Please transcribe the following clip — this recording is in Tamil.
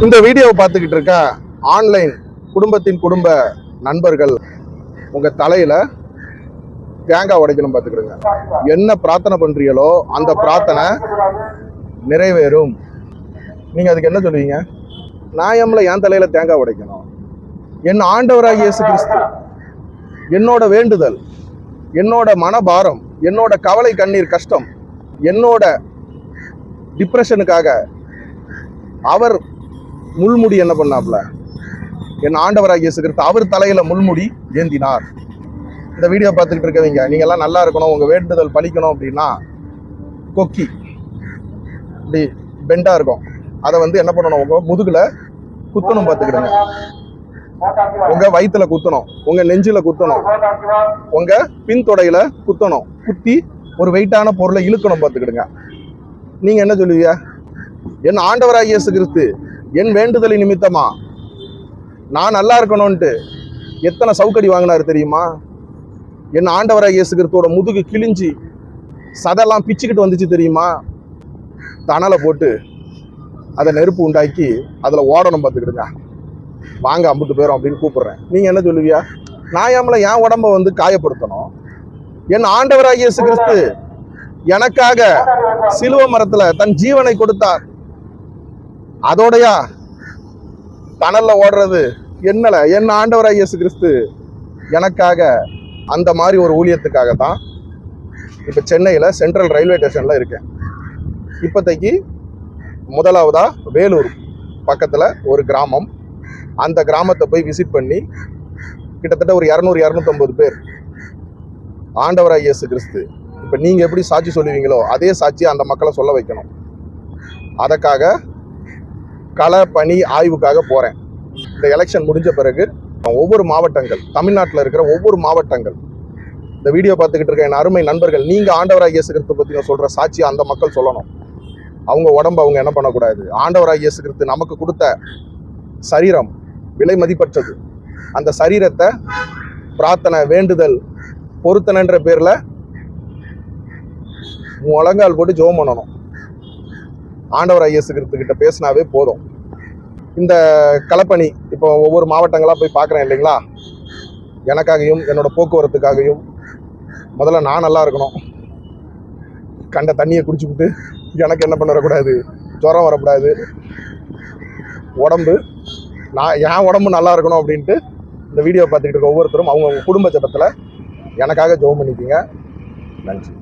இந்த வீடியோவை பார்த்துக்கிட்டு இருக்க ஆன்லைன் குடும்பத்தின் குடும்ப நண்பர்கள் உங்க தலையில தேங்காய் உடைக்கணும் பார்த்துக்கிடுங்க. என்ன பிரார்த்தனை பண்றீங்களோ அந்த பிரார்த்தனை நிறைவேறும். நீங்க அதுக்கு என்ன சொல்லுவீங்க? நியாயம்ல என் தலையில தேங்காய் உடைக்கணும்? என் ஆண்டவராகிய இயேசு கிறிஸ்து என்னோட வேண்டுதல், என்னோட மனபாரம், என்னோட கவலை கண்ணீர் கஷ்டம், என்னோட டிப்ரெஷனுக்காக அவர் முள்முடி என்ன பண்ணாப்ல? என் ஆண்டவராகிய இயேசு கிறிஸ்து அவர் தலையில முள்முடி ஏந்தினார். இந்த வீடியோ பார்த்துக்கிட்டு இருக்கவங்க நீங்க எல்லாம் நல்லா இருக்கணும், உங்க வேண்டுதல் பலிக்கணும் அப்படின்னா கொக்கி இப்படி பெண்டா இருக்கும், அதை வந்து என்ன பண்ணணும்? உங்க முதுகுல குத்தணும் பார்த்துக்கிடுங்க. உங்க வயிற்றுல குத்தணும், உங்க நெஞ்சில குத்தணும், உங்க பின்தொடையில குத்தணும். குத்தி ஒரு வெயிட்டான பொருளை இழுக்கணும் பார்த்துக்கிடுங்க. நீங்க என்ன சொல்லுவீங்க? என் ஆண்டவராகிய இயேசு கிறிஸ்து என் வேண்டுதலின் நிமித்தமா நான் நல்லா இருக்கணும்ட்டு எத்தனை சவுக்கடி வாங்கினாரு தெரியுமா? என் ஆண்டவராகிய இயேசு கிறிஸ்துவோட முதுகு கிழிஞ்சி சதெல்லாம் பிச்சுக்கிட்டு வந்துச்சு தெரியுமா? தணலை போட்டு அதை நெருப்பு உண்டாக்கி அதுல ஓடணும் பார்த்துக்கிடுங்க. வாங்க அம்புட்டு போயிடும் அப்படின்னு கூப்பிடுறேன். நீங்க என்ன சொல்லுவியா? நியாயம்ல என் உடம்ப வந்து காயப்படுத்தணும்? என் ஆண்டவராகிய இயேசு கிறிஸ்து எனக்காக சிலுவை மரத்துல தன் ஜீவனை கொடுத்தார், அதோடையா தணல்ல ஓடுறது? என்னல, என் ஆண்டவராகிய இயேசு கிறிஸ்து எனக்காக அந்த மாதிரி ஒரு ஊழியத்துக்காக தான் இப்ப சென்னையில சென்ட்ரல் ரயில்வே ஸ்டேஷன்ல இருக்கேன். இப்போதைக்கு முதலாவதா வேலூர் பக்கத்துல ஒரு கிராமம், அந்த கிராமத்தை போய் விசிட் பண்ணி கிட்டத்தட்ட ஒரு 200-250 பேர் ஆண்டவராகிய இயேசு கிறிஸ்து இப்ப நீங்க எப்படி சாட்சி சொல்லுவீங்களோ அதே சாட்சியை அந்த மக்களை சொல்ல வைக்கணும். அதற்காக கள பணி ஆய்வுக்காக போறேன். இந்த எலெக்ஷன் முடிஞ்ச பிறகு ஒவ்வொரு மாவட்டங்கள், தமிழ்நாட்டில் இருக்கிற ஒவ்வொரு மாவட்டங்கள், இந்த வீடியோ பார்த்துக்கிட்டு இருக்க என் அருமை நண்பர்கள், நீங்க ஆண்டவராகிய இயேசு கிறிஸ்து பத்தி சொல்ற சாட்சியை அந்த மக்கள் சொல்லணும். அவங்க உடம்பு அவங்க என்ன பண்ணக்கூடாது? ஆண்டவராகிய இயேசு கிறிஸ்து நமக்கு கொடுத்த சரீரம் விலை மதிப்பற்றது. அந்த சரீரத்தை பிரார்த்தனை, வேண்டுதல், பொருத்தனைன்ற பேர்ல முழங்கால் போட்டு ஜெபம் பண்ணணும். ஆண்டவராகிய இயேசு கிறிஸ்து கிட்ட பேசினாவே போதும். இந்த களப்பணி இப்போ ஒவ்வொரு மாவட்டங்களா போய் பார்க்குறேன் இல்லைங்களா? எனக்காகவும் என்னோட போக்குவரத்துக்காகவும் முதல்ல நான் நல்லா இருக்கணும். கண்ட தண்ணியை குடிச்சுக்கிட்டு எனக்கு என்ன பண்ணக்கூடாது? ஜுரம் வரக்கூடாது. உடம்பு என் உடம்பு நல்லா இருக்கணும் அப்படின்ட்டு இந்த வீடியோ பார்த்துக்கிட்டு இருக்க ஒவ்வொருத்தரும் அவங்க குடும்ப ஜபத்தில் எனக்காக ஜெபம் பண்ணிக்கோங்க. நன்றி.